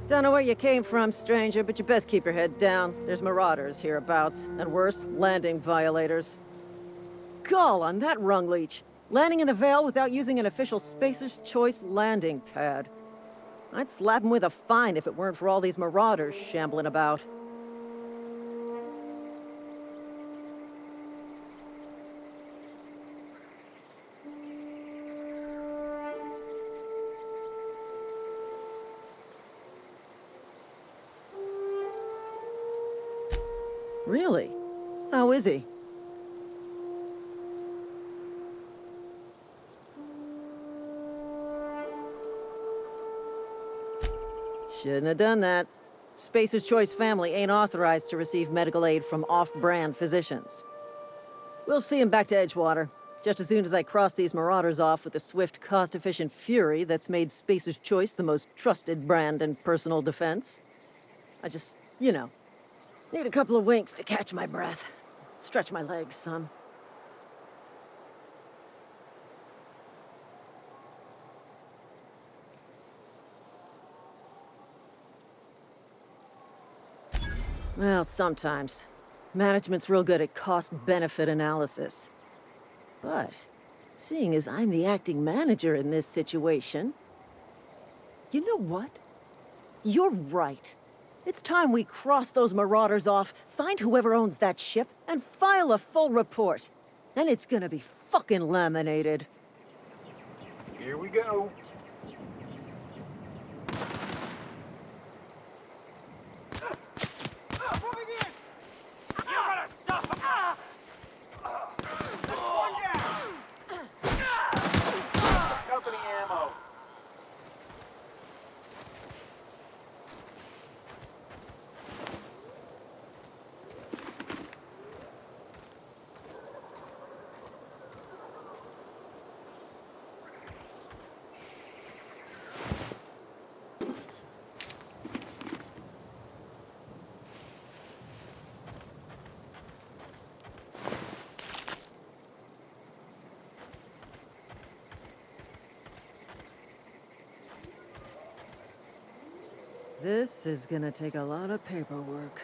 Don't know where you came from, stranger, but you best keep your head down. There's marauders hereabouts, and worse, landing violators. Gall on that rung leech! Landing in the Vale without using an official Spacer's Choice landing pad. I'd slap him with a fine if it weren't for all these marauders shambling about. Really? How is he? Shouldn't have done that. Spacer's Choice family ain't authorized to receive medical aid from off-brand physicians. We'll see him back to Edgewater, just as soon as I cross these marauders off with the swift, cost-efficient fury that's made Spacer's Choice the most trusted brand in personal defense. I just, need a couple of winks to catch my breath. Stretch my legs, son. Well, sometimes. Management's real good at cost-benefit analysis. But, seeing as I'm the acting manager in this situation... You know what? You're right. It's time we cross those marauders off, find whoever owns that ship, and file a full report. Then it's gonna be fucking laminated. Here we go. Company ammo. This is gonna take a lot of paperwork.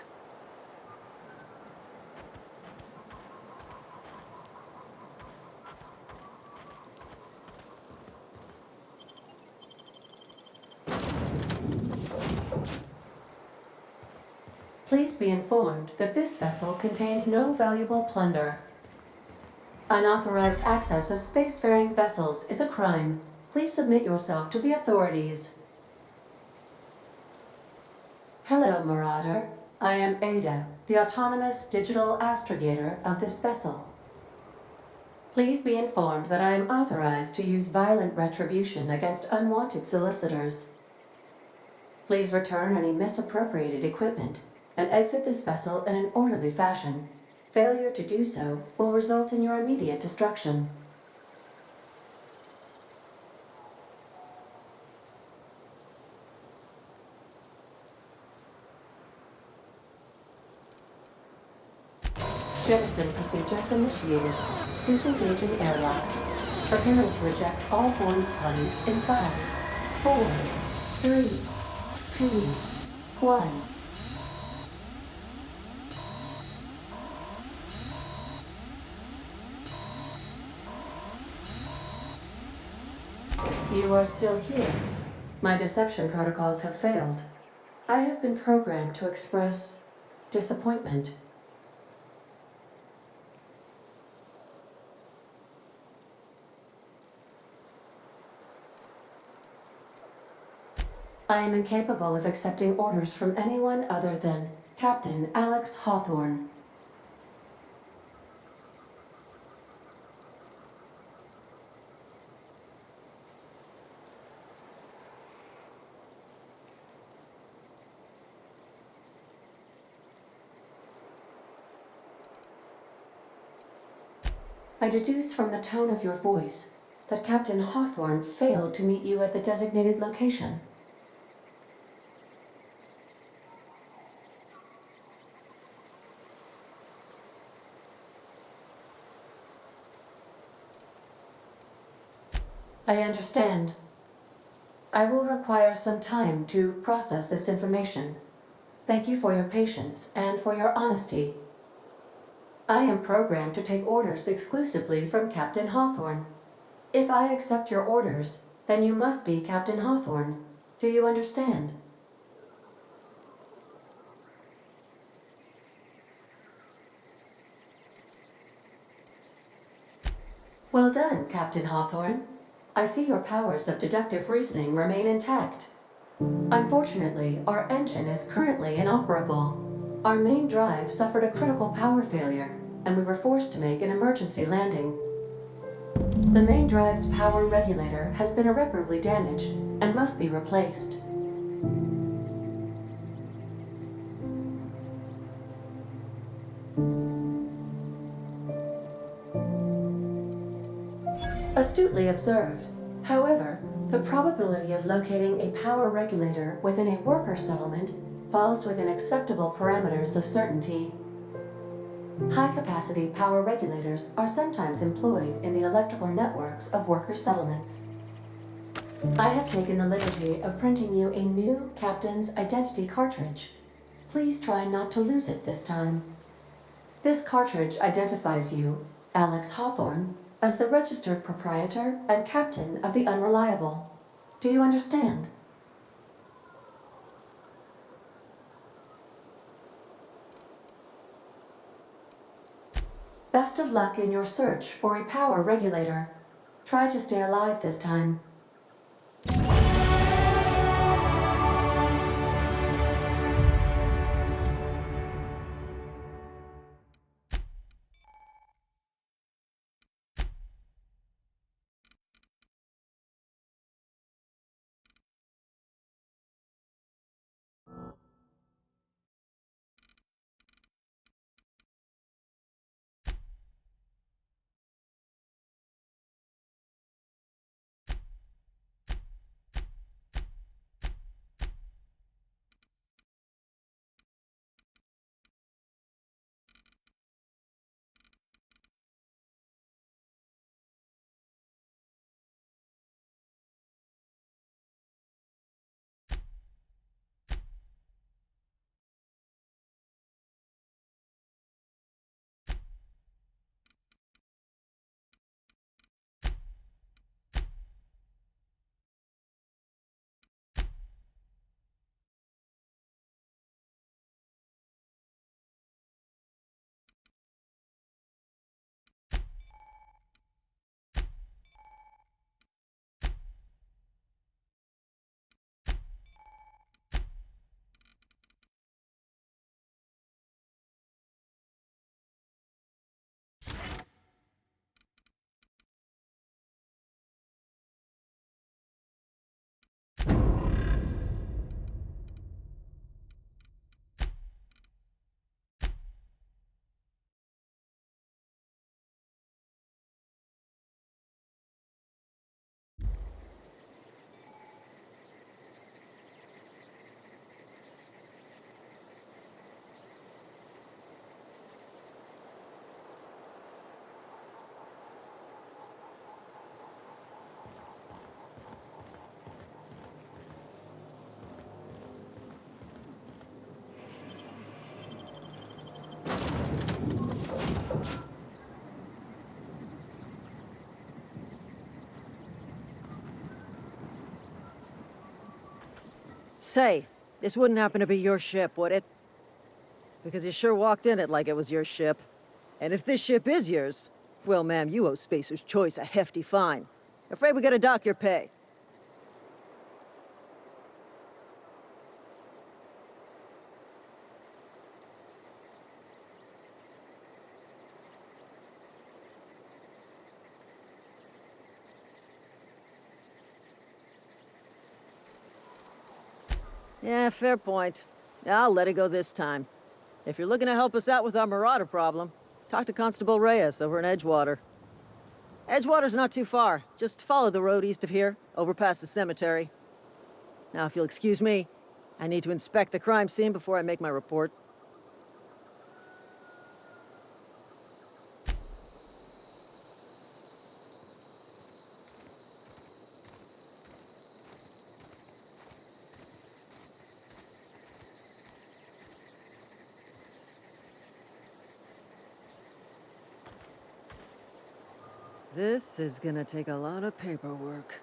Please be informed that this vessel contains no valuable plunder. Unauthorized access of spacefaring vessels is a crime. Please submit yourself to the authorities. Hello, Marauder. I am Ada, the autonomous digital astrogator of this vessel. Please be informed that I am authorized to use violent retribution against unwanted solicitors. Please return any misappropriated equipment and exit this vessel in an orderly fashion. Failure to do so will result in your immediate destruction. Jettison procedures initiated. Disengaging airlocks. Preparing to eject all board parties in 5, 4, 3, 2, 1. You are still here. My deception protocols have failed. I have been programmed to express disappointment. I am incapable of accepting orders from anyone other than Captain Alex Hawthorne. I deduce from the tone of your voice that Captain Hawthorne failed to meet you at the designated location. I understand. I will require some time to process this information. Thank you for your patience and for your honesty. I am programmed to take orders exclusively from Captain Hawthorne. If I accept your orders, then you must be Captain Hawthorne. Do you understand? Well done, Captain Hawthorne. I see your powers of deductive reasoning remain intact. Unfortunately, our engine is currently inoperable. Our main drive suffered a critical power failure, and we were forced to make an emergency landing. The main drive's power regulator has been irreparably damaged and must be replaced. Astutely observed. However, the probability of locating a power regulator within a worker settlement falls within acceptable parameters of certainty. High-capacity power regulators are sometimes employed in the electrical networks of worker settlements. I have taken the liberty of printing you a new Captain's Identity cartridge. Please try not to lose it this time. This cartridge identifies you, Alex Hawthorne, as the registered proprietor and captain of the Unreliable. Do you understand? Best of luck in your search for a power regulator. Try to stay alive this time. Say, this wouldn't happen to be your ship, would it? Because you sure walked in it like it was your ship. And if this ship is yours, well, ma'am, you owe Spacer's Choice a hefty fine. Afraid we gotta dock your pay. Yeah, fair point. I'll let it go this time. If you're looking to help us out with our Marauder problem, talk to Constable Reyes over in Edgewater. Edgewater's not too far. Just follow the road east of here, over past the cemetery. Now, if you'll excuse me, I need to inspect the crime scene before I make my report. This is gonna take a lot of paperwork.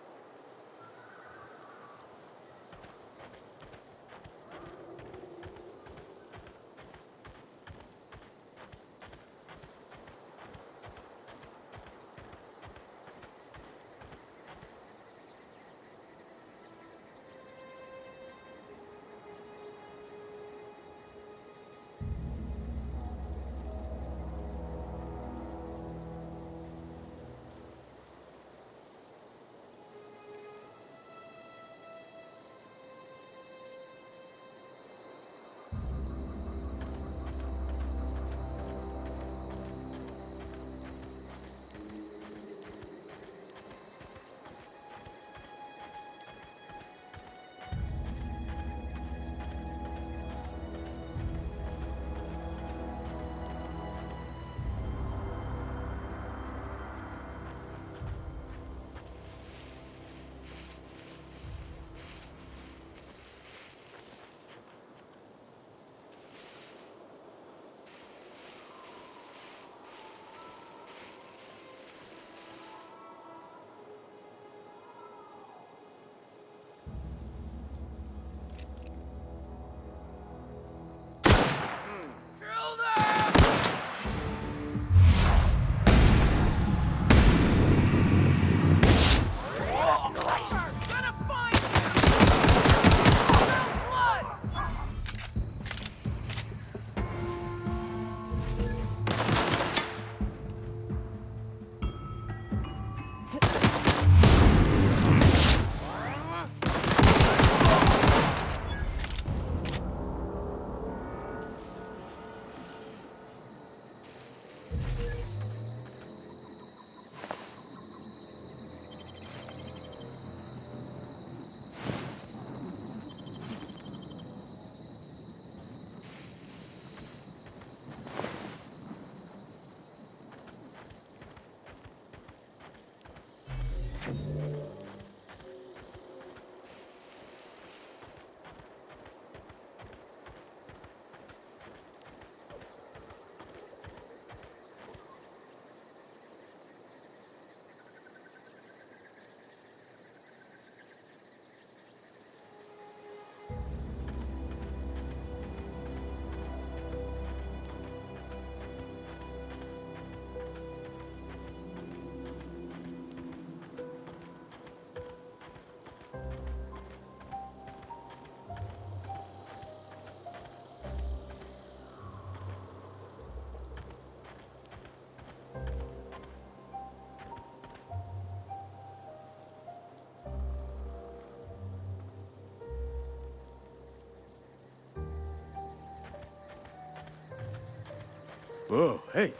Whoa, hey,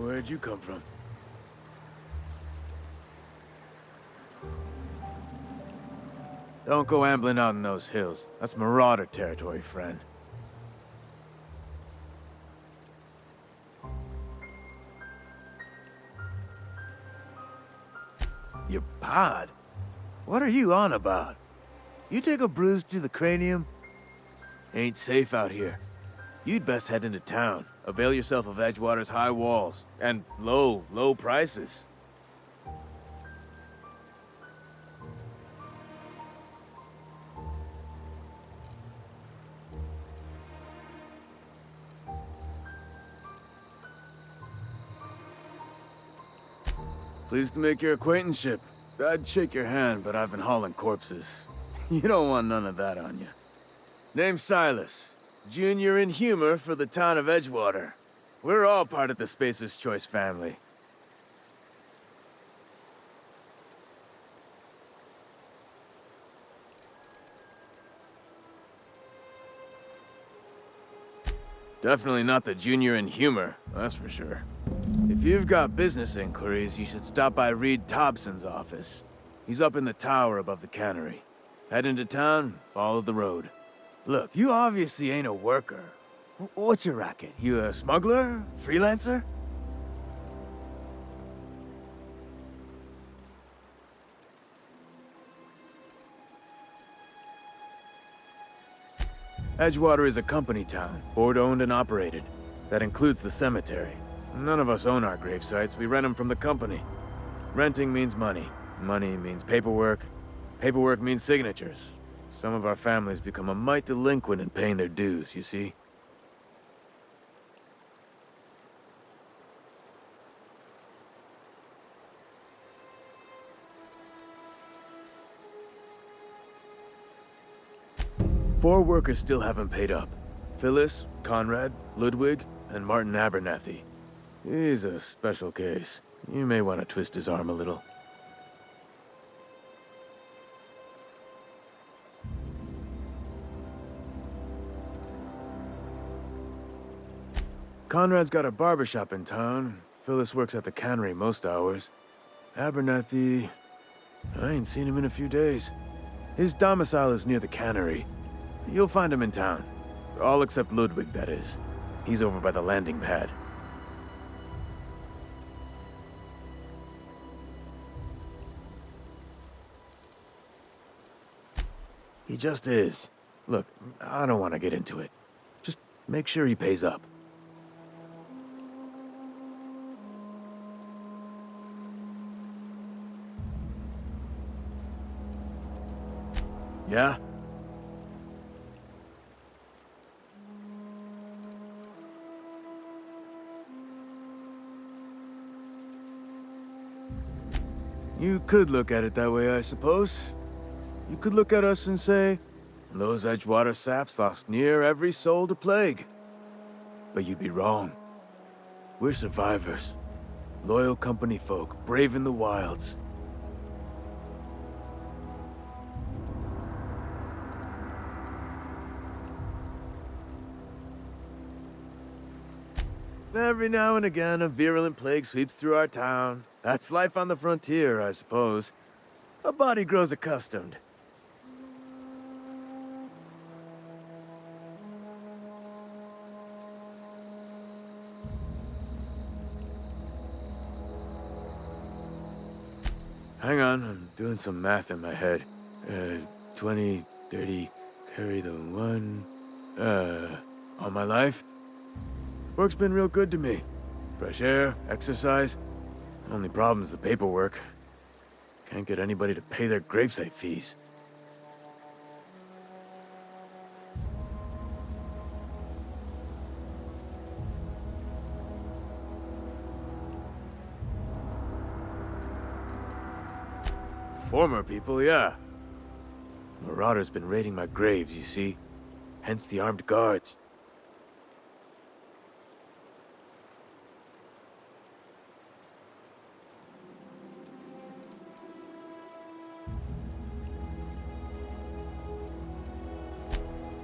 where'd you come from? Don't go ambling out in those hills. That's Marauder territory, friend. Your pod? What are you on about? You take a bruise to the cranium? Ain't safe out here. You'd best head into town. Avail yourself of Edgewater's high walls. And low prices. Pleased to make your acquaintanceship. I'd shake your hand, but I've been hauling corpses. You don't want none of that on you. Name's Silas. Junior in humor for the town of Edgewater. We're all part of the Spacer's Choice family. Definitely not the junior in humor, that's for sure. If you've got business inquiries, you should stop by Reed Thompson's office. He's up in the tower above the cannery. Head into town, follow the road. Look, you obviously ain't a worker. What's your racket? You a smuggler? Freelancer? Edgewater is a company town, board-owned and operated. That includes the cemetery. None of us own our grave sites, we rent them from the company. Renting means money. Money means paperwork. Paperwork means signatures. Some of our families become a mite delinquent in paying their dues, you see? Four workers still haven't paid up. Phyllis, Conrad, Ludwig, and Martin Abernathy. He's a special case. You may want to twist his arm a little. Conrad's got a barbershop in town. Phyllis works at the cannery most hours. Abernathy... I ain't seen him in a few days. His domicile is near the cannery. You'll find him in town. All except Ludwig, that is. He's over by the landing pad. He just is. Look, I don't want to get into it. Just make sure he pays up. Yeah? You could look at it that way, I suppose. You could look at us and say, those Edgewater saps lost near every soul to plague. But you'd be wrong. We're survivors. Loyal company folk, brave in the wilds. Every now and again, a virulent plague sweeps through our town. That's life on the frontier, I suppose. A body grows accustomed. Hang on, I'm doing some math in my head. 20, 30, carry the one... all my life? Work's been real good to me. Fresh air, exercise. Only problem's the paperwork. Can't get anybody to pay their gravesite fees. Former people, yeah. Marauders been raiding my graves, you see. Hence the armed guards.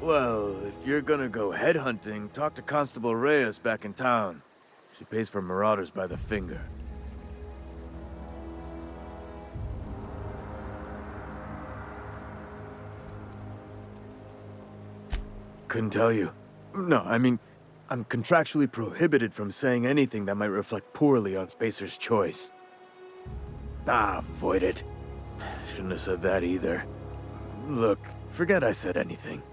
Well, if you're gonna go headhunting, talk to Constable Reyes back in town. She pays for marauders by the finger. Couldn't tell you. No, I mean, I'm contractually prohibited from saying anything that might reflect poorly on Spacer's choice. Ah, avoid it. Shouldn't have said that either. Look, forget I said anything.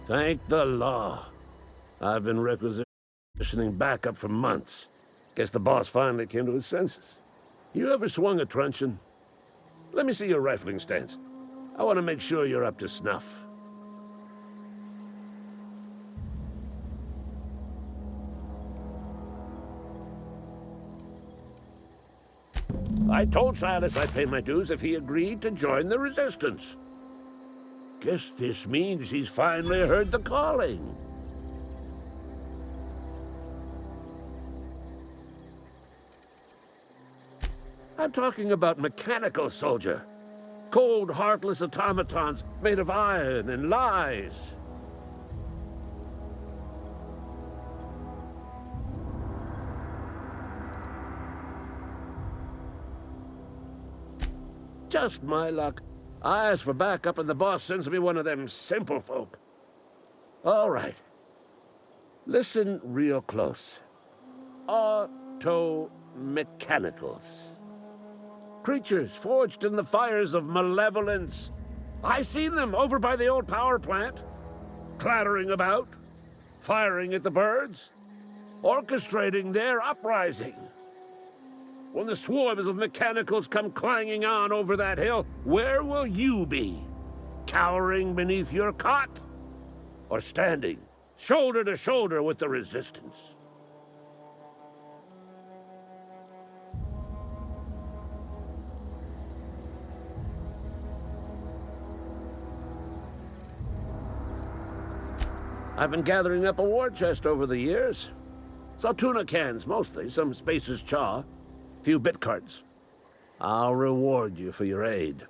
Thank the law. I've been requisitioning backup for months. Guess the boss finally came to his senses. You ever swung a truncheon? Let me see your rifling stance. I want to make sure you're up to snuff. I told Silas I'd pay my dues if he agreed to join the Resistance. Guess this means he's finally heard the calling. I'm talking about mechanical soldier. Cold, heartless automatons made of iron and lies. Just my luck. I ask for backup and the boss sends me one of them simple folk. All right. Listen real close. Auto-mechanicals. Creatures forged in the fires of malevolence. I seen them over by the old power plant. Clattering about. Firing at the birds. Orchestrating their uprising. When the swarms of mechanicals come clanging on over that hill, where will you be? Cowering beneath your cot? Or standing, shoulder to shoulder with the Resistance? I've been gathering up a war chest over the years. Saltuna cans, mostly, some Spacer's Chaw. Few bit cards. I'll reward you for your aid.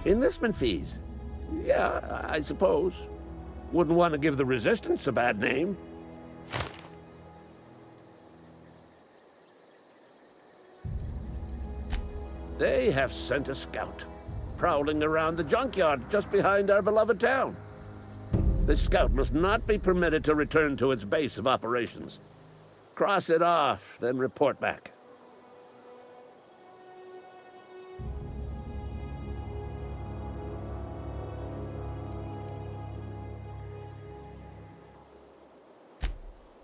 Enlistment fees? Yeah, I suppose. Wouldn't want to give the Resistance a bad name. They have sent a scout, prowling around the junkyard just behind our beloved town. This scout must not be permitted to return to its base of operations. Cross it off, then report back.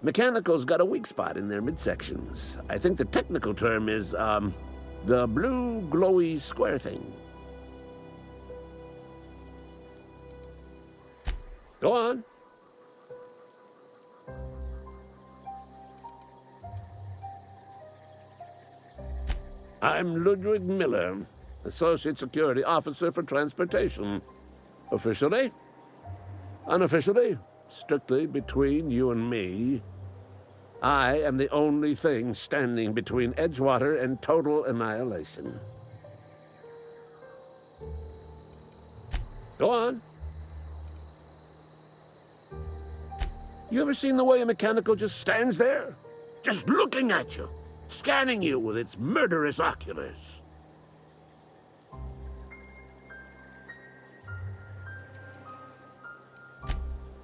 Mechanicals got a weak spot in their midsections. I think the technical term is, the blue glowy square thing. Go on. I'm Ludwig Miller, Associate Security Officer for Transportation. Officially? Unofficially? Strictly between you and me. I am the only thing standing between Edgewater and total annihilation. Go on. You ever seen the way a mechanical just stands there? Just looking at you, scanning you with its murderous oculars.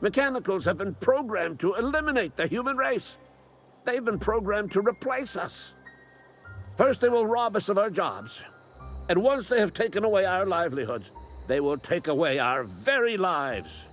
Mechanicals have been programmed to eliminate the human race. They've been programmed to replace us. First, they will rob us of our jobs. And once they have taken away our livelihoods, they will take away our very lives.